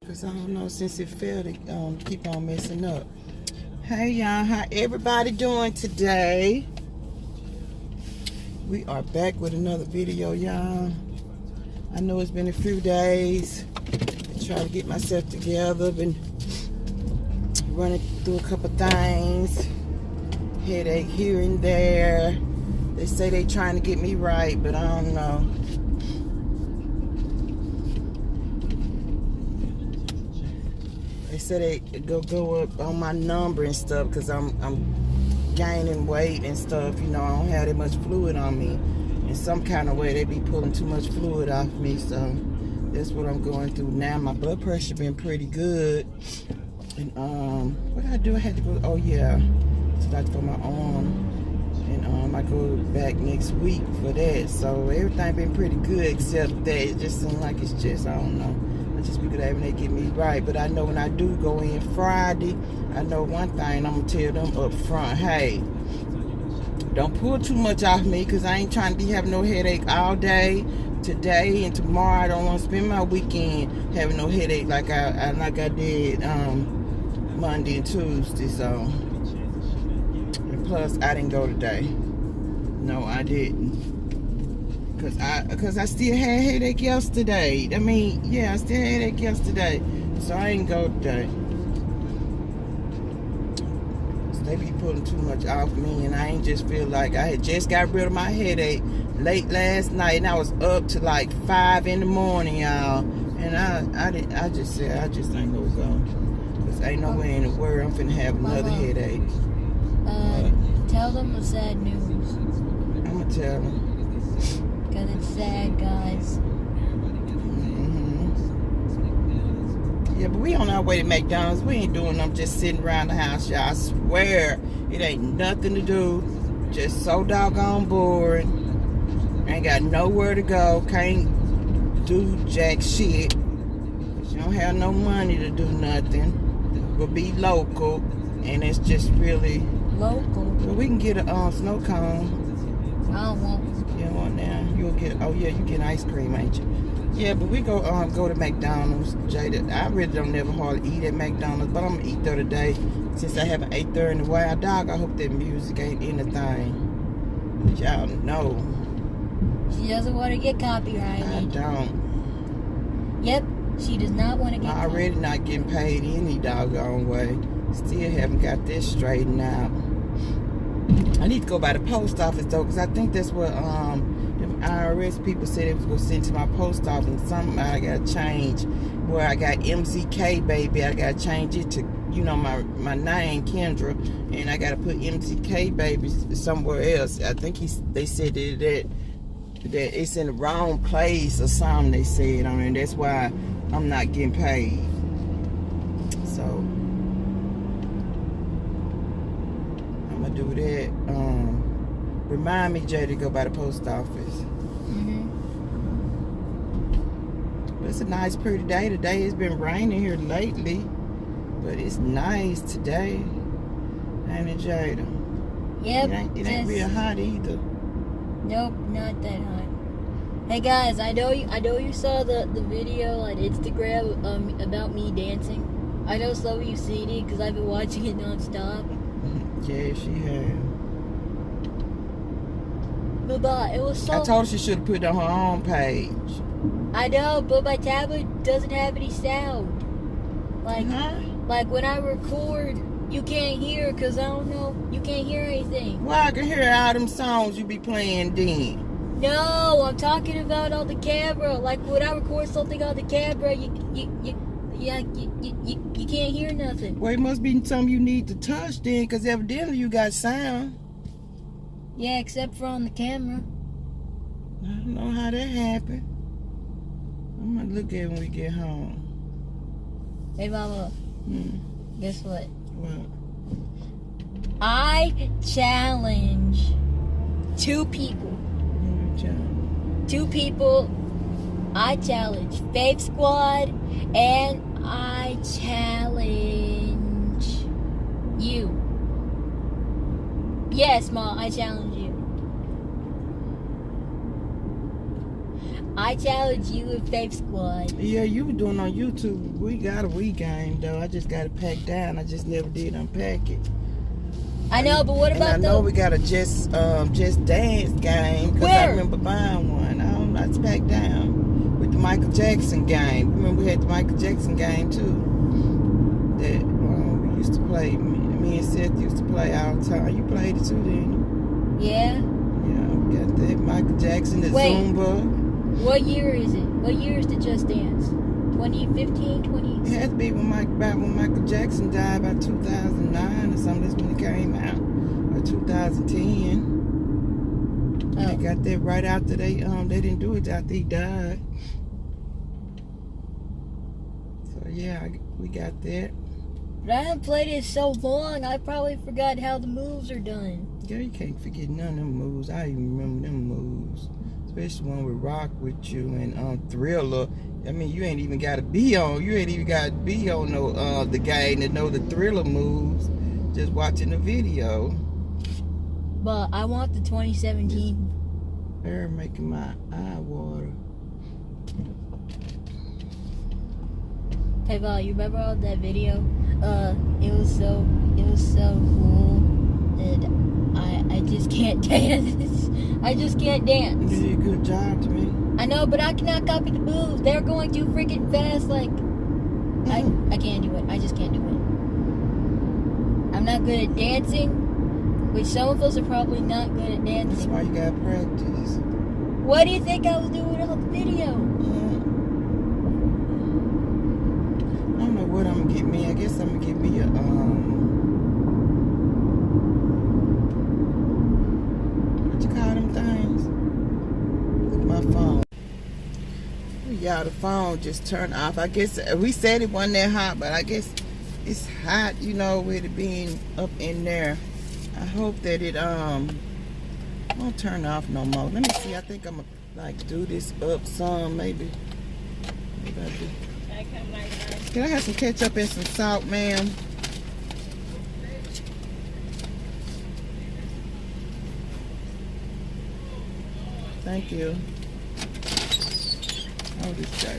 Cause I don't know, since it failed, it keep on messing up. Hey y'all, how everybody doing today? We are back with another video, y'all. I know it's been a few days. Trying to get myself together. Been running through a couple things. Headache here and there. They say they trying to get me right, but I don't know. They said they go up on my number and stuff because I'm gaining weight and stuff. You know, I don't have that much fluid on me. In some kind of way, they be pulling too much fluid off me. So that's what I'm going through now. My blood pressure been pretty good. And what did I do? I had to go. Oh yeah, to doctor for my arm. And I go back next week for that. So everything been pretty good except that it just seems like it's just, I don't know. Just because they get me right. But I know when I do go in Friday, I know one thing, I'm gonna tell them up front, hey, don't pull too much off me, because I ain't trying to be having no headache all day today and tomorrow. I don't want to spend my weekend having no headache like I did Monday and Tuesday. So, and plus I didn't go today. No, I didn't. Cause I still had a headache yesterday. I mean, yeah, I still had a headache yesterday. So I ain't go today. So they be pulling too much off me, and I ain't just feel like I had just got rid of my headache late last night, and I was up to like 5 in the morning, y'all. And I just said I just ain't gonna go. Cause ain't no way in the world I'm finna have another headache. Tell them the sad news. I'ma tell them. Because it's sad, guys. Yeah, but we on our way to McDonald's. We ain't doing them just sitting around the house, y'all. I swear, it ain't nothing to do. Just so doggone bored. Ain't got nowhere to go. Can't do jack shit. You don't have no money to do nothing. But be local. And it's just really... Local? Well, we can get a snow cone. I don't want one. You don't want now? You'll get... Oh, yeah, you get ice cream, ain't you? Yeah, but we go to McDonald's, Jada. I really don't never hardly eat at McDonald's, but I'm gonna eat there today. Since I haven't ate there in a while, dog, I hope that music ain't anything. Y'all know. She doesn't want to get copyrighted. I don't. Yep, she does not want to get I already not getting paid any doggone way. Still haven't got this straightened out. I need to go by the post office though, because I think that's what them IRS people said it was going to send to my post office. And something I got to change. Where I got MZKBABY, I got to change it to, you know, my name, Kendra. And I got to put MZKBABY somewhere else. I think they said that it's in the wrong place or something, they said. I mean, that's why I'm not getting paid. So I'm going to do that. Remind me, Jay, to go by the post office. But it's a nice, pretty day today. It's been raining here lately, but it's nice today. Ain't it, Jada? Yep. It ain't real hot either. Nope, not that hot. Hey guys, I know you saw the video on Instagram about me dancing. I know some of you seen it because I've been watching it nonstop. Yeah, she had. But it was so... I told her she should have put it on her own page. I know, but my tablet doesn't have any sound. Like when I record, you can't hear because I don't know. You can't hear anything. Well, I can hear all them songs you be playing then. No, I'm talking about on the camera. Like when I record something on the camera, you can't hear nothing. Well, it must be something you need to touch then, because evidently you got sound. Yeah, except for on the camera. I don't know how that happened. I'm gonna look at it when we get home. Hey, Mama. Guess what? What? I challenge 2 people. Two people. I challenge Fave Squad, and I challenge you. Yes, Ma, I challenge you. I challenge you with Faith Squad. Yeah, you were doing on YouTube. We got a Wii game though. I just got it packed down. I just never did unpack it. I know, but what about I know we got a Just Dance game because I remember buying one. I don't know, it's packed down with the Michael Jackson game. Remember we had the Michael Jackson game too. That we used to play. Me and Seth used to play all the time. You played it too, didn't you? Yeah. Yeah, we got that Michael Jackson, the Zumba. What year is it? What year is the Just Dance? 2015, 20? It had to be when Michael Jackson died, about 2009 or something. That's when it came out, or 2010. Oh. They got that right after they didn't do it after he died. So yeah, we got that. But I haven't played it so long, I probably forgot how the moves are done. Girl, you can't forget none of them moves. I even remember them moves. Especially one with Rock with you and Thriller. I mean, you ain't even got to be on. You ain't even got to be on the game to know the Thriller moves. Just watching the video. But I want the 2017. They're making my eye water. Hey Val, you remember all that video? It was so cool that I just can't dance. I just can't dance. You did a good job to me. I know, but I cannot copy the moves. They're going too freaking fast. Like, I can't do it. I just can't do it. I'm not good at dancing, which some of us are probably not good at dancing. That's why you gotta practice. What do you think I was doing on the video? I don't know what I'm gonna get me. I guess I'm gonna get me a what you call them things? Look at my phone. Y'all, the phone just turned off. I guess we said it wasn't that hot, but I guess it's hot, you know, with it being up in there. I hope that it won't turn off no more. Let me see. I think I'm gonna like do this up some, maybe. Maybe I do. Can I have some ketchup and some salt, ma'am? Thank you. Oh, this guy.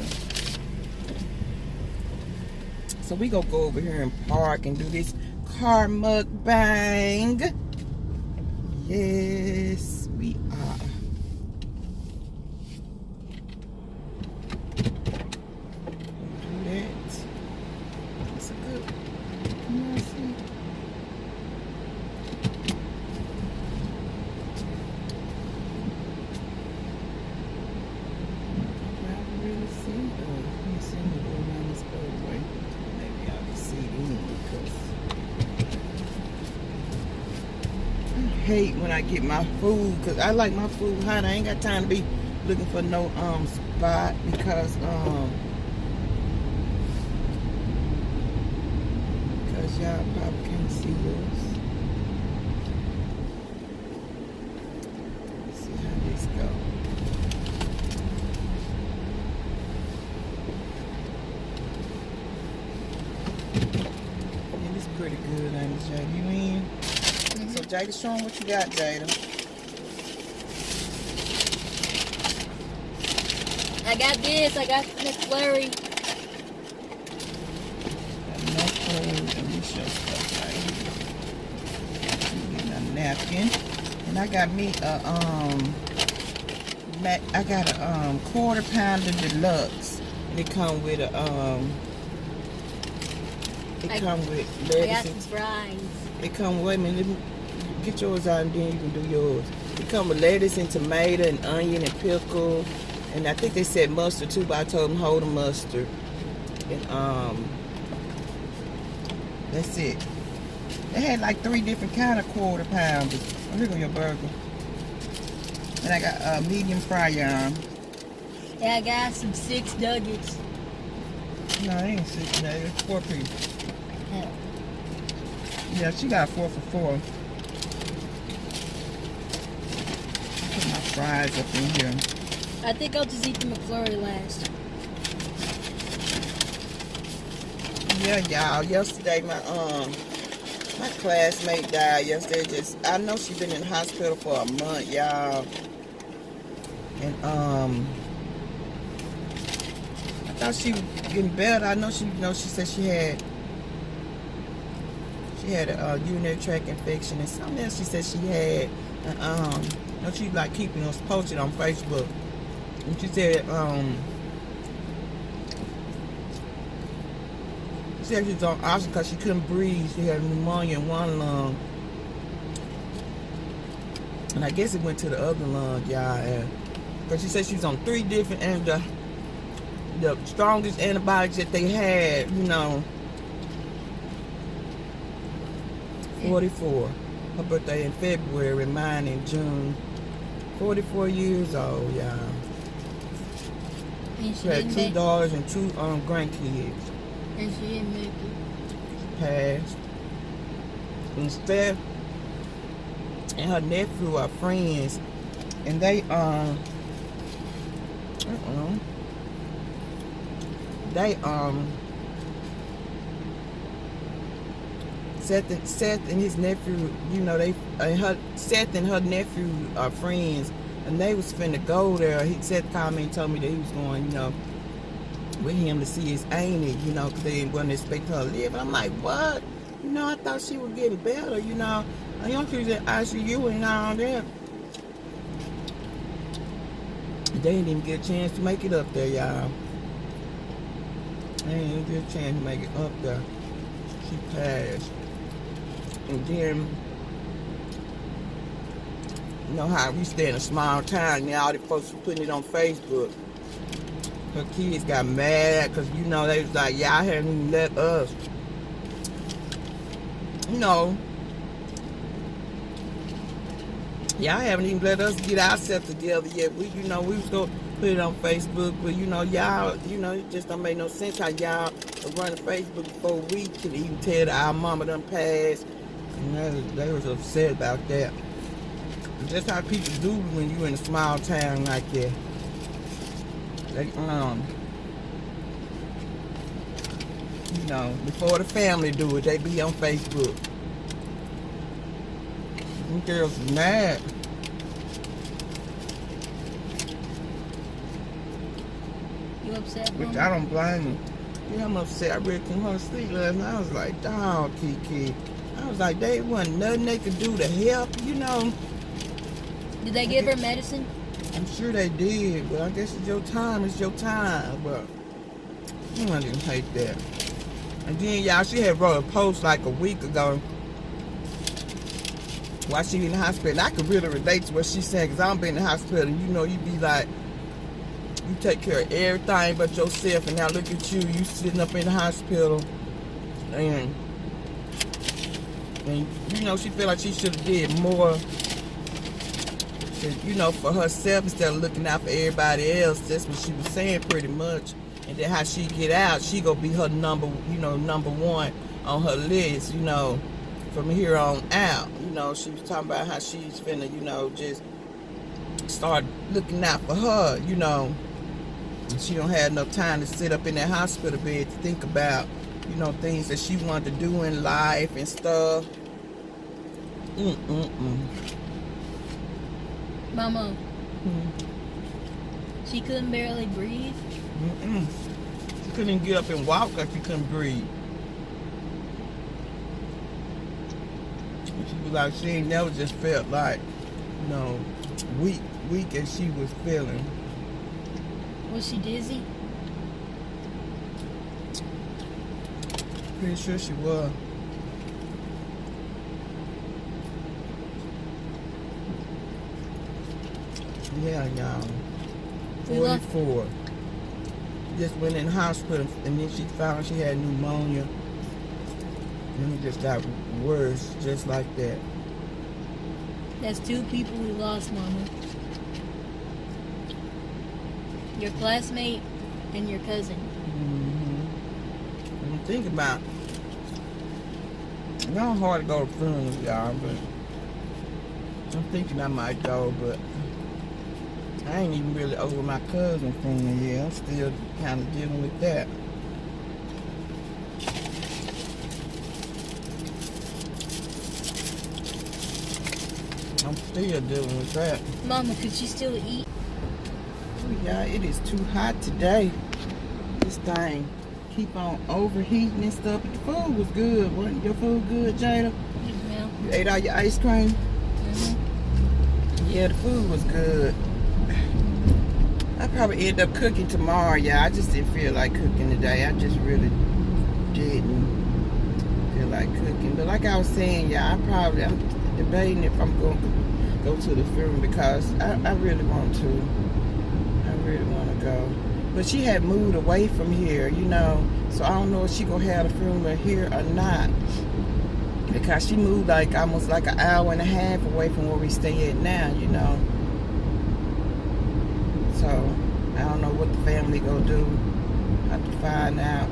So we gonna go over here and park and do this car mukbang. Yes, we are. Do that. That's a good. Can I see? Hate when I get my food because I like my food hot. I ain't got time to be looking for no spot because y'all probably can't see us. Let's see how this go. Yeah, this pretty good, ain't it, Jada? You in? So Jada, show them what you got, Jada. I got this. I got the McFlurry. Got McFlurry and this your stuff right here. Getting a napkin, and I got me a quarter pounder deluxe, and it come with a come with lettuce. I got some fries. It come with me. Get yours out and then you can do yours. It come with lettuce and tomato and onion and pickle. And I think they said mustard too, but I told them hold the mustard. And that's it. They had like 3 different kind of quarter pounders. Oh, here go your burger. And I got a medium fry on. Yeah, I got some 6 nuggets. No, it ain't 6 nuggets. 4 pieces. Yeah. Yeah, she got 4 for 4. Put my fries up in here. I think I'll just eat the McFlurry last. Yeah, y'all. Yesterday, my classmate died yesterday. I know she's been in the hospital for a month, y'all. And thought she was getting better. I know she said she had a urinary tract infection and something else she said she had. She like keeping us posted on Facebook. And she said, she said she was on oxygen because she couldn't breathe. She had pneumonia in one lung. And I guess it went to the other lung, y'all. Because she said she was on 3 different, and the strongest antibiotics that they had, 44. Her birthday in February, mine in June. 44 years old, y'all. She had 2 daughters and 2 grandkids. And she didn't make it. She passed. Instead, and her nephew are friends, and they Seth and his nephew, Seth and her nephew are friends, and they was finna go there. Seth called me and told me that he was going, with him to see his auntie, because they wasn't expecting her to live. And I'm like, what? I thought she was getting better, I don't think that ICU and all that. They didn't even get a chance to make it up there, y'all. They didn't even get a chance to make it up there. She passed. And then, how we stay in a small town, all the folks were putting it on Facebook. Her kids got mad because, they was like, y'all haven't even let us, y'all haven't even let us get ourselves together yet. We was going to put it on Facebook, but, y'all, it just don't make no sense how y'all are running Facebook before we can even tell that our mama done passed. And they was upset about that. And just how people do when you in a small town like that. They, before the family do it, they be on Facebook. Them girls are mad. You upset, Mama? Which I don't blame them. Yeah, I'm upset. I really couldn't go to sleep last night. I was like, dog, Kiki. I was like, they wasn't nothing they could do to help, Did they give her medicine? I'm sure they did, but I guess it's your time. It's your time. But I didn't hate that. And then, y'all, she had wrote a post like a week ago while she in the hospital. And I could really relate to what she said, because I've been in the hospital, and you be like, you take care of everything but yourself, and now look at you sitting up in the hospital, and she feel like she should have did more to, for herself instead of looking out for everybody else. That's what she was saying pretty much. And then how she get out, she gonna be her number one on her list, from here on out. She was talking about how she's finna, just start looking out for her, and she don't have enough time to sit up in that hospital bed to think about, things that she wanted to do in life and stuff. Mama, she couldn't barely breathe? She couldn't get up and walk because she couldn't breathe. She was like, she ain't never just felt like, weak as she was feeling. Was she dizzy? Pretty sure she was. Yeah, y'all. 44. Just went in the hospital, and then she found she had pneumonia. And it just got worse, just like that. That's 2 people we lost, Mama. Your classmate and your cousin. I'm thinking about, it's not hard to go to funerals, y'all, but I'm thinking I might go, but I ain't even really over my cousin funeral yet. I'm still kind of dealing with that. I'm still dealing with that. Mama, could she still eat? Yeah, it is too hot today. It's this thing keep on overheating and stuff. But the food was good. Wasn't your food good, Jada? Yeah. You ate all your ice cream? Yeah, the food was good. I probably end up cooking tomorrow, yeah. I just didn't feel like cooking today. I just really didn't feel like cooking. But like I was saying, yeah, I'm debating if I'm going to go to the funeral because I really want to. I really want to go. But she had moved away from here, you know. So I don't know if she going to have the funeral here or not. Because she moved like almost like an hour and a half away from where we stay at now, you know. So I don't know what the family gonna do. I have to find out.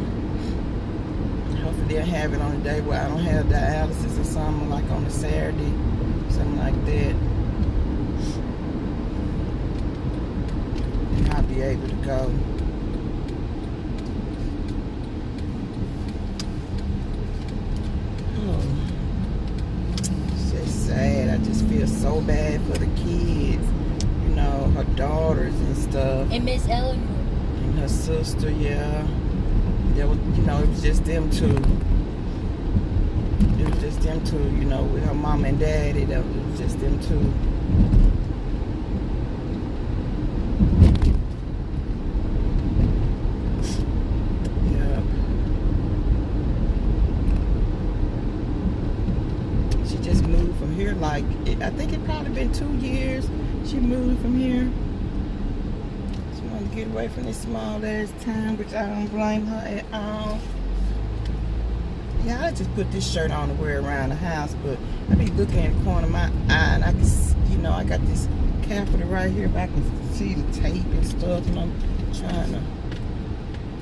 Hopefully they'll have it on a day where I don't have dialysis or something, like on a Saturday, something like that. And I'll be able to go. Sad. I just feel so bad for the kids, you know, her daughters and stuff. And Miss Eleanor. And her sister, yeah. There was, you know, it was just them two. It was just them two, you know, with her mom and daddy. It was just them two. Like, I think it probably been 2 years she moved from here. She wanted to get away from this small ass town, which I don't blame her at all. Yeah, I just put this shirt on to wear around the house, but I be looking at the corner of my eye and I can, you know, I got this catheter right here, but I can see the tape and stuff, and I'm trying to.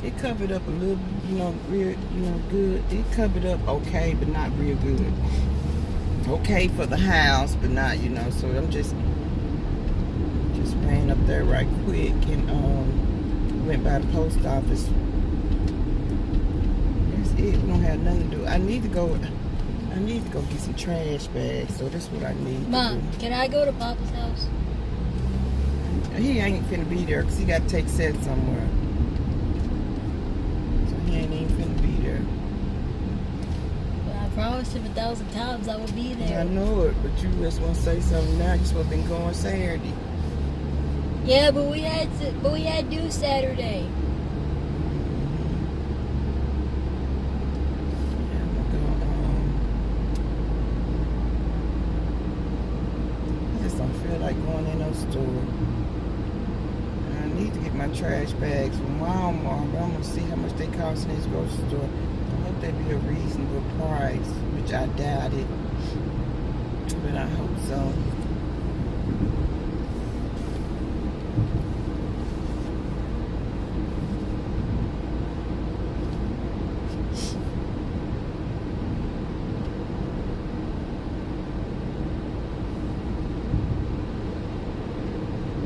It covered up a little, you know, real, you know, good. It covered up okay, but not real good. Okay for the house, but not, you know. So I'm just ran up there right quick and went by the post office. That's it. We don't have nothing to do. I need to go get some trash bags. So that's what I need. Mom, can I go to Papa's house? He ain't finna be there because he got to take Seth somewhere. So he ain't even finna be there. I promised him 1,000 times I would be there. I know it, but you just want to say something now. You supposed to been going Saturday. Yeah, but we had to do Saturday. Yeah, I'm gonna I just don't feel like going in no store. I need to get my trash bags from Walmart, but I'm gonna see how much they cost in this grocery store. I hope they be a reasonable price, which I doubt it, but I hope so.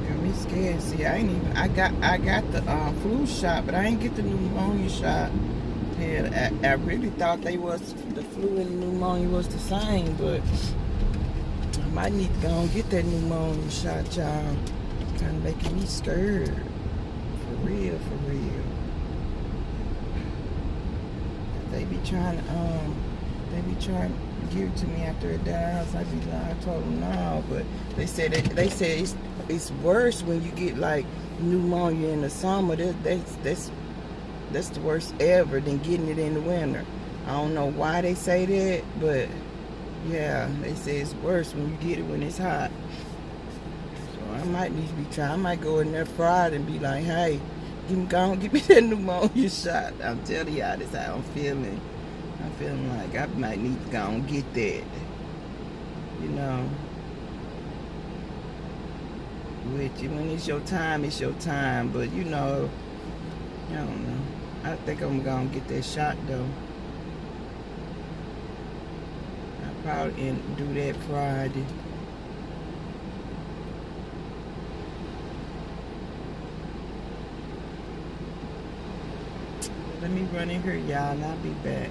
Got me scared. See, I got the flu shot, but I ain't get the pneumonia shot. Yeah, I really thought the flu and pneumonia was the same, but I might need to go and get that pneumonia shot, y'all. Kind of making me scared. For real, for real. They be trying to give it to me after it dies. I be like, I told them no, but they said it's worse when you get like pneumonia in the summer. That's the worst ever than getting it in the winter. I don't know why they say that, but yeah, they say it's worse when you get it when it's hot. So I might need to be trying. I might go in there Friday and be like, hey, give me that pneumonia shot. I'm telling y'all, this how I'm feeling. I'm feeling like I might need to go and get that. You know. Which, when it's your time, it's your time. But, you know, I don't know. I think I'm going to get that shot, though. I'll probably do that Friday. Let me run in here, y'all, and I'll be back.